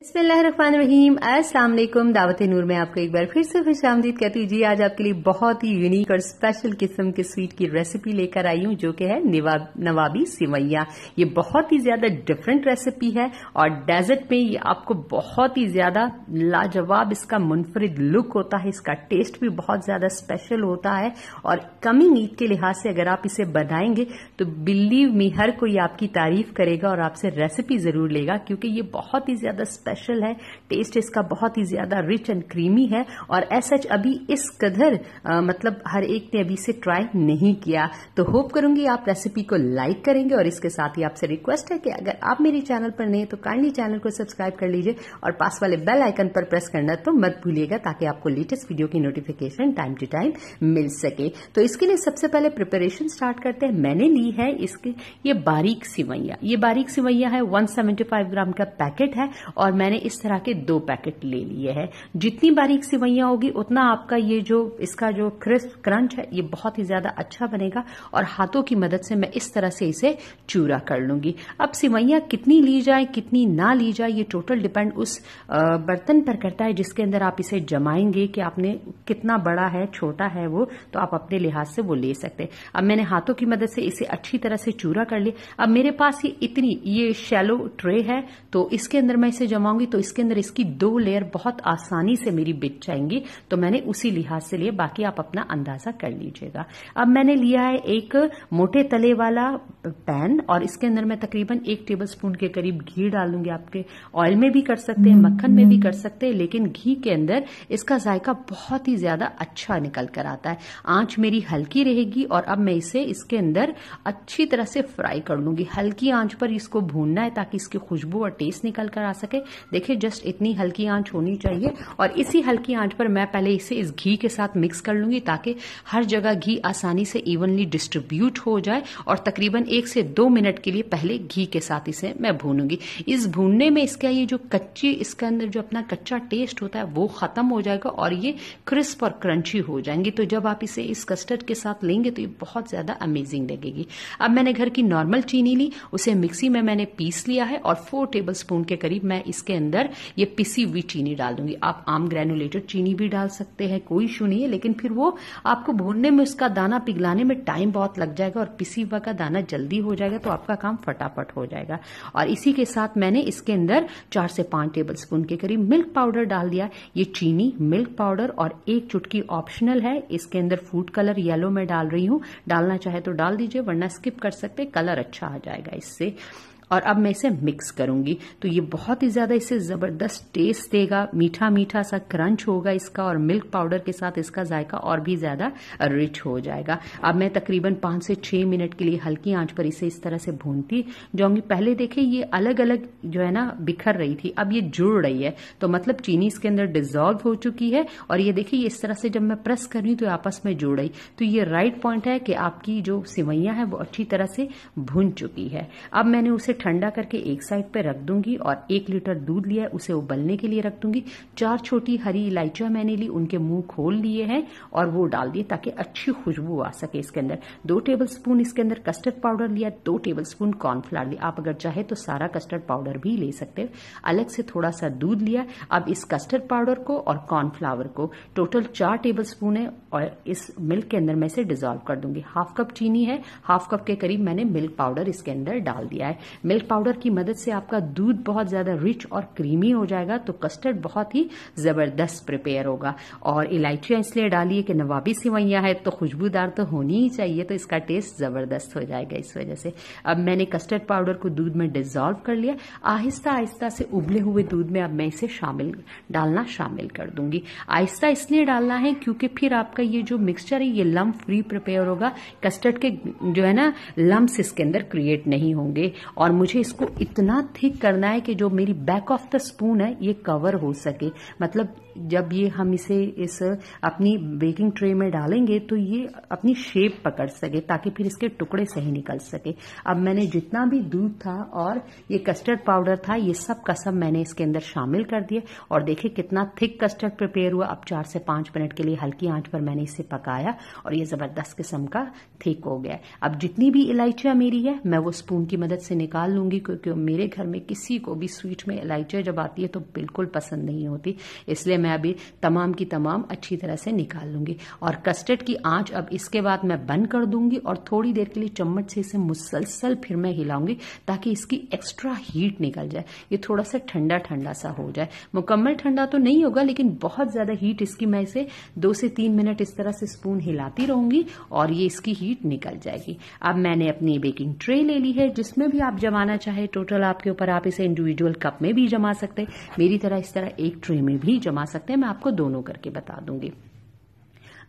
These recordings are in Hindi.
बिस्मिल्लाहिर्रहमानिर्रहीम। अस्सलाम वालेकुम। दावत नूर में आपको एक बार फिर से खुशामदीद कहती हूँ। जी, आज आपके लिए बहुत ही यूनिक और स्पेशल किस्म के स्वीट की रेसिपी लेकर आई हूँ, जो कि है नवाबी सिवैया। ये बहुत ही ज्यादा डिफरेंट रेसिपी है और डेजर्ट में ये आपको बहुत ही ज्यादा लाजवाब इसका मुनफरिद लुक होता है। इसका टेस्ट भी बहुत ज्यादा स्पेशल होता है और कमिंग ईद के लिहाज से अगर आप इसे बनाएंगे तो बिलीव मी हर कोई आपकी तारीफ करेगा और आपसे रेसिपी जरूर लेगा, क्योंकि ये बहुत ही ज्यादा स्पेशल है। टेस्ट इसका बहुत ही ज्यादा रिच एंड क्रीमी है और ऐसा अभी इस कदर मतलब हर एक ने अभी से ट्राई नहीं किया। तो होप करूंगी आप रेसिपी को लाइक करेंगे और इसके साथ ही आपसे रिक्वेस्ट है कि अगर आप मेरे चैनल पर नए तो काइंडली चैनल को सब्सक्राइब कर लीजिए और पास वाले बेल आइकन पर प्रेस करना तो मत भूलिएगा, ताकि आपको लेटेस्ट वीडियो की नोटिफिकेशन टाइम टू टाइम मिल सके। तो इसके लिए सबसे पहले प्रिपरेशन स्टार्ट करते हैं। मैंने ली है इसके ये बारीक सिवैया। ये बारीक सिवैया है, 175 ग्राम का पैकेट है और मैंने इस तरह के 2 पैकेट ले लिए हैं। जितनी बारीक सिवैया होगी उतना आपका ये जो इसका जो क्रिस्प क्रंच है ये बहुत ही ज्यादा अच्छा बनेगा और हाथों की मदद से मैं इस तरह से इसे चूरा कर लूंगी। अब सिवैया कितनी ली जाए कितनी ना ली जाए ये टोटल डिपेंड उस बर्तन पर करता है जिसके अंदर आप इसे जमाएंगे, कि आपने कितना बड़ा है छोटा है वो तो आप अपने लिहाज से वो ले सकते हैं। अब मैंने हाथों की मदद से इसे अच्छी तरह से चूरा कर लिया। अब मेरे पास ये शैलो ट्रे है तो इसके अंदर मैं इसे जमाऊंगी तो इसके अंदर इसकी 2 लेयर बहुत आसानी से मेरी बिक जाएंगी, तो मैंने उसी लिहाज से लिया। बाकी आप अपना अंदाजा कर लीजिएगा। अब मैंने लिया है एक मोटे तले वाला पैन और इसके अंदर मैं तकरीबन 1 टेबलस्पून के करीब घी डालूंगी। आपके ऑयल में भी कर सकते हैं, मक्खन में भी कर सकते हैं, लेकिन घी के अंदर इसका जायका बहुत ही ज्यादा अच्छा निकल कर आता है। आंच मेरी हल्की रहेगी और अब मैं इसे इसके अंदर अच्छी तरह से फ्राई कर लूंगी। हल्की आंच पर इसको भूनना है ताकि इसकी खुशबू और टेस्ट निकल कर आ सके। देखिए जस्ट इतनी हल्की आंच होनी चाहिए और इसी हल्की आंच पर मैं पहले इसे इस घी के साथ मिक्स कर लूंगी ताकि हर जगह घी आसानी से इवनली डिस्ट्रीब्यूट हो जाए और तकरीबन 1 से 2 मिनट के लिए पहले घी के साथ इसे मैं भूनूंगी। इस भूनने में इसका ये जो इसके अंदर जो अपना कच्चा टेस्ट होता है वो खत्म हो जाएगा और ये क्रिस्प और क्रंची हो जाएंगी। तो जब आप इसे इस कस्टर्ड के साथ लेंगे तो ये बहुत ज्यादा अमेजिंग लगेगी। अब मैंने घर की नॉर्मल चीनी ली, उसे मिक्सी में मैंने पीस लिया है और 4 टेबलस्पून के करीब मैं इसके अंदर ये पिसी हुई चीनी डाल दूंगी। आप आम ग्रेनुलेटेड चीनी भी डाल सकते हैं, कोई इशू नहीं है, लेकिन फिर वो आपको भूनने में उसका दाना पिघलाने में टाइम बहुत लग जाएगा और पिसी हुआ का दाना जल्दी हो जाएगा तो आपका काम फटाफट हो जाएगा। और इसी के साथ मैंने इसके अंदर 4 से 5 टेबलस्पून के करीब मिल्क पाउडर डाल दिया। ये चीनी, मिल्क पाउडर और 1 चुटकी ऑप्शनल है, इसके अंदर फूड कलर येलो में डाल रही हूं। डालना चाहे तो डाल दीजिए वरना स्किप कर सकते, कलर अच्छा आ जाएगा इससे। और अब मैं इसे मिक्स करूंगी तो ये बहुत ही ज्यादा इससे जबरदस्त टेस्ट देगा, मीठा मीठा सा क्रंच होगा इसका और मिल्क पाउडर के साथ इसका जायका और भी ज्यादा रिच हो जाएगा। अब मैं तकरीबन 5 से 6 मिनट के लिए हल्की आंच पर इसे इस तरह से भूनती जाऊंगी। पहले देखिए ये अलग अलग जो है ना बिखर रही थी, अब ये जुड़ रही है तो मतलब चीनी इसके अंदर डिजोल्व हो चुकी है और ये देखिए इस तरह से जब मैं प्रेस कर रही हूं तो आपस में जुड़ रही। तो ये राइट पॉइंट है कि आपकी जो सिवैया है वो अच्छी तरह से भुन चुकी है। अब मैंने उसे ठंडा करके एक साइड पे रख दूंगी और 1 लीटर दूध लिया उसे उबलने के लिए रख दूंगी। 4 छोटी हरी इलायचियां मैंने ली, उनके मुंह खोल लिए हैं और वो डाल दिए ताकि अच्छी खुशबू आ सके इसके अंदर। 2 टेबलस्पून इसके अंदर कस्टर्ड पाउडर लिया, 2 टेबलस्पून कॉर्नफ्लावर लिया। आप अगर चाहे तो सारा कस्टर्ड पाउडर भी ले सकते हैं। अलग से थोड़ा सा दूध लिया। अब इस कस्टर्ड पाउडर को और कॉर्नफ्लावर को टोटल 4 टेबलस्पून है और इस मिल्क के अंदर मैं इसे डिजोल्व कर दूंगी। 1/2 कप चीनी है, 1/2 कप के करीब मैंने मिल्क पाउडर इसके अंदर डाल दिया है। मिल्क पाउडर की मदद से आपका दूध बहुत ज्यादा रिच और क्रीमी हो जाएगा तो कस्टर्ड बहुत ही जबरदस्त प्रिपेयर होगा। और इलायचियां इसलिए डाली है कि नवाबी सिवैया है तो खुशबूदार तो होनी ही चाहिए, तो इसका टेस्ट जबरदस्त हो जाएगा इस वजह से। अब मैंने कस्टर्ड पाउडर को दूध में डिजोल्व कर लिया। आहिस्ता आहिस्ता से उबले हुए दूध में अब मैं इसे डालना शामिल कर दूंगी। आहिस्ता इसलिए डालना है क्योंकि फिर आपका ये जो मिक्सचर है ये लम्प फ्री प्रिपेयर होगा। कस्टर्ड के जो है ना लम्प्स इसके अंदर क्रिएट नहीं होंगे और मुझे इसको इतना थिक करना है कि जो मेरी बैक ऑफ द स्पून है ये कवर हो सके। मतलब जब ये हम इसे इस अपनी बेकिंग ट्रे में डालेंगे तो ये अपनी शेप पकड़ सके ताकि फिर इसके टुकड़े सही निकल सके। अब मैंने जितना भी दूध था और ये कस्टर्ड पाउडर था ये सब का सब मैंने इसके अंदर शामिल कर दिया और देखिए कितना थिक कस्टर्ड प्रिपेयर हुआ। अब 4 से 5 मिनट के लिए हल्की आंच पर मैंने इसे पकाया और ये जबरदस्त किस्म का थिक हो गया। अब जितनी भी इलायचियां मेरी है मैं वो स्पून की मदद से निकाल निकाल लूंगी, क्योंकि मेरे घर में किसी को भी स्वीट में इलायची जब आती है तो बिल्कुल पसंद नहीं होती, इसलिए मैं अभी तमाम की तमाम अच्छी तरह से निकाल लूंगी। और कस्टर्ड की आंच अब इसके बाद मैं बंद कर दूंगी और थोड़ी देर के लिए चम्मच से इसे मुसलसल फिर मैं हिलाऊंगी ताकि इसकी एक्स्ट्रा हीट निकल जाए, ये थोड़ा सा ठंडा ठंडा सा हो जाए। मुकम्मल ठंडा तो नहीं होगा, लेकिन बहुत ज्यादा हीट इसकी, मैं इसे 2 से 3 मिनट इस तरह से स्पून हिलाती रहूंगी और ये इसकी हीट निकल जाएगी। अब मैंने अपनी बेकिंग ट्रे ले ली है, जिसमें भी आप जमाना चाहे, टोटल आपके ऊपर, आप इसे इंडिविजुअल कप में भी जमा सकते हैं, मेरी तरह इस तरह एक ट्रे में भी जमा सकते हैं, मैं आपको दोनों करके बता दूंगी।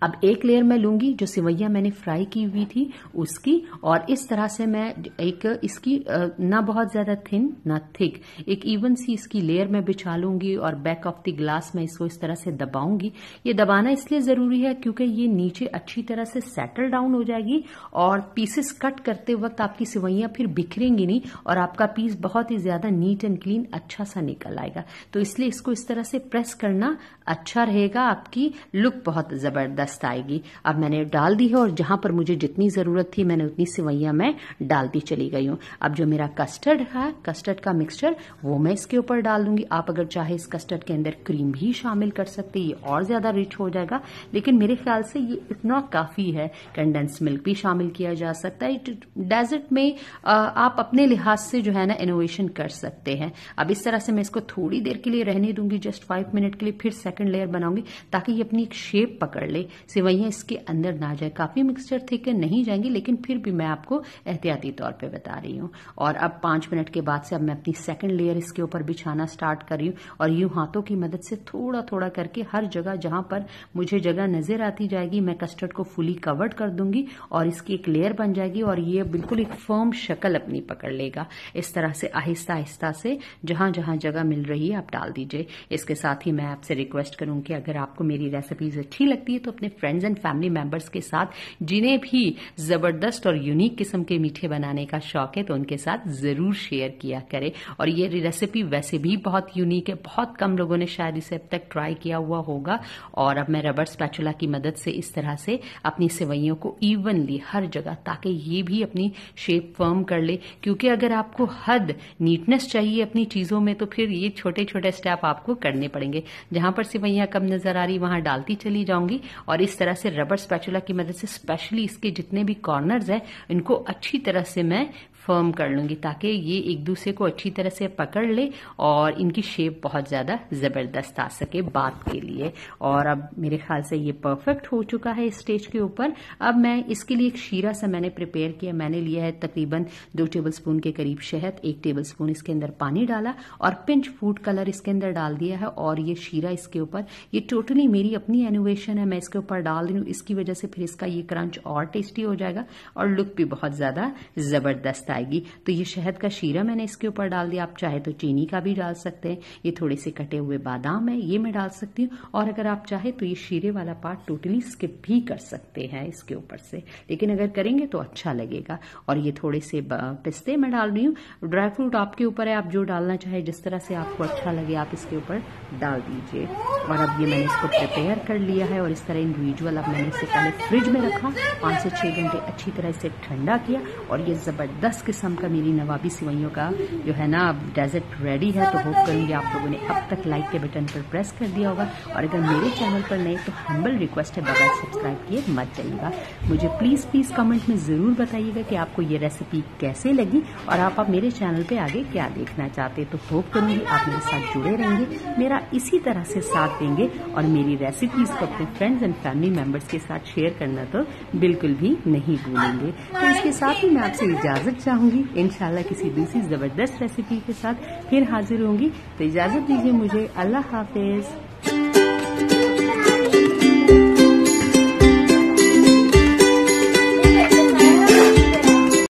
अब एक लेयर मैं लूंगी जो सिवैया मैंने फ्राई की हुई थी उसकी, और इस तरह से मैं एक इसकी ना बहुत ज्यादा थिन ना थिक, एक इवन सी इसकी लेयर मैं बिछा लूंगी और बैक ऑफ द ग्लास में इसको इस तरह से दबाऊंगी। ये दबाना इसलिए जरूरी है क्योंकि ये नीचे अच्छी तरह से सेटल डाउन हो जाएगी और पीसेस कट करते वक्त आपकी सिवैयां फिर बिखरेंगी नहीं और आपका पीस बहुत ही ज्यादा नीट एंड क्लीन अच्छा सा निकल आएगा। तो इसलिए इसको इस तरह से प्रेस करना अच्छा रहेगा, आपकी लुक बहुत जबरदस्त आएगी। अब मैंने डाल दी है और जहां पर मुझे जितनी जरूरत थी मैंने उतनी सिवैयां मैं डालती चली गई हूं। अब जो मेरा कस्टर्ड है, कस्टर्ड का मिक्सचर, वो मैं इसके ऊपर डाल दूंगी। आप अगर चाहे इस कस्टर्ड के अंदर क्रीम भी शामिल कर सकते, ये और ज्यादा रिच हो जाएगा, लेकिन मेरे ख्याल से ये इतना काफी है। कंडेंस मिल्क भी शामिल किया जा सकता है। डेजर्ट में आप अपने लिहाज से जो है ना इनोवेशन कर सकते हैं। अब इस तरह से मैं इसको थोड़ी देर के लिए रहने दूंगी, जस्ट 5 मिनट के लिए, फिर सेकंड लेयर बनाऊंगी ताकि ये अपनी एक शेप पकड़ ले, सिवैयां इसके अंदर ना जाए। काफी मिक्सचर थिक नहीं जाएंगी, लेकिन फिर भी मैं आपको एहतियाती तौर पे बता रही हूँ। और अब 5 मिनट के बाद से अब मैं अपनी सेकंड लेयर इसके ऊपर बिछाना स्टार्ट कर रही हूँ और यूं हाथों की मदद से थोड़ा थोड़ा करके हर जगह जहां पर मुझे जगह नजर आती जाएगी मैं कस्टर्ड को फुली कवर्ड कर दूंगी और इसकी एक लेयर बन जाएगी और ये बिल्कुल एक फर्म शक्ल अपनी पकड़ लेगा। इस तरह से आहिस्ता आहिस्ता से जहां जहां जगह मिल रही है आप डाल दीजिए। इसके साथ ही मैं आपसे रिक्वेस्ट करूंगी कि अगर आपको मेरी रेसिपीज अच्छी लगती है तो अपने फ्रेंड्स एंड फैमिली मेंबर्स के साथ, जिन्हें भी जबरदस्त और यूनिक किस्म के मीठे बनाने का शौक है, तो उनके साथ जरूर शेयर किया करें। और ये रेसिपी वैसे भी बहुत यूनिक है, बहुत कम लोगों ने शायद इसे अब तक ट्राई किया हुआ होगा। और अब मैं रबर स्पैचुला की मदद से इस तरह से अपनी सेवइयों को इवनली हर जगह, ताकि ये भी अपनी शेप फर्म कर ले, क्योंकि अगर आपको हद नीटनेस चाहिए अपनी चीजों में तो फिर ये छोटे छोटे स्टेप आपको करने पड़ेंगे। जहां पर सेवइयां कम नजर आ रही वहां डालती चली जाऊंगी और इस तरह से रबर स्पैचुला की मदद से स्पेशली इसके जितने भी कॉर्नर्स हैं इनको अच्छी तरह से मैं फर्म कर लूंगी ताकि ये एक दूसरे को अच्छी तरह से पकड़ ले और इनकी शेप बहुत ज्यादा जबरदस्त आ सके बात के लिए। और अब मेरे ख्याल से ये परफेक्ट हो चुका है इस स्टेज के ऊपर। अब मैं इसके लिए एक शीरा सा मैंने प्रिपेयर किया। मैंने लिया है तकरीबन 2 टेबलस्पून के करीब शहद, 1 टेबलस्पून इसके अंदर पानी डाला और पिंच फूड कलर इसके अंदर डाल दिया है और ये शीरा इसके ऊपर, ये टोटली मेरी अपनी इनोवेशन है, मैं इसके ऊपर डाल रही हूँ। इसकी वजह से फिर इसका ये क्रंच और टेस्टी हो जाएगा और लुक भी बहुत ज्यादा जबरदस्त आएगी। तो ये शहद का शीरा मैंने इसके ऊपर डाल दिया। आप चाहे तो चीनी का भी डाल सकते हैं। ये थोड़े से कटे हुए बादाम है, ये मैं डाल सकती हूँ। और अगर आप चाहे तो ये शीरे वाला पार्ट टोटली स्किप भी कर सकते हैं इसके ऊपर से, लेकिन अगर करेंगे तो अच्छा लगेगा। और ये थोड़े से पिस्ते मैं डाल रही हूँ। ड्राई फ्रूट आपके ऊपर है, आप जो डालना चाहे, जिस तरह से आपको अच्छा लगे आप इसके ऊपर डाल दीजिए। और अब ये मैंने इसको प्रिपेयर कर लिया है और इस तरह इंडिविजुअल अब मैंने इसे पहले फ्रिज में रखा, 5 से 6 घंटे अच्छी तरह से ठंडा किया और ये जबरदस्त किस्म का मेरी नवाबी सिवइयों का जो है ना अब डेजर्ट रेडी है। तो होप करूंगी आप लोगों ने अब तक लाइक के बटन पर प्रेस कर दिया होगा और अगर मेरे चैनल पर नए तो हम्बल रिक्वेस्ट है बगैर सब्सक्राइब किए मत जाइएगा। मुझे प्लीज कमेंट में जरूर बताइएगा कि आपको ये रेसिपी कैसे लगी और आप मेरे चैनल पे आगे क्या देखना चाहते। तो होप करूंगी आप मेरे साथ जुड़े रहेंगे, मेरा इसी तरह से साथ देंगे और मेरी रेसिपीज को अपने फ्रेंड्स एंड फैमिली मेंबर्स के साथ शेयर करना तो बिल्कुल भी नहीं भूलेंगे। तो इसके साथ ही मैं आपसे इजाजत चाहूंगी, इंशाल्लाह किसी दूसरी जबरदस्त रेसिपी के साथ फिर हाजिर होंगी। तो इजाजत दीजिए मुझे, अल्लाह हाफिज।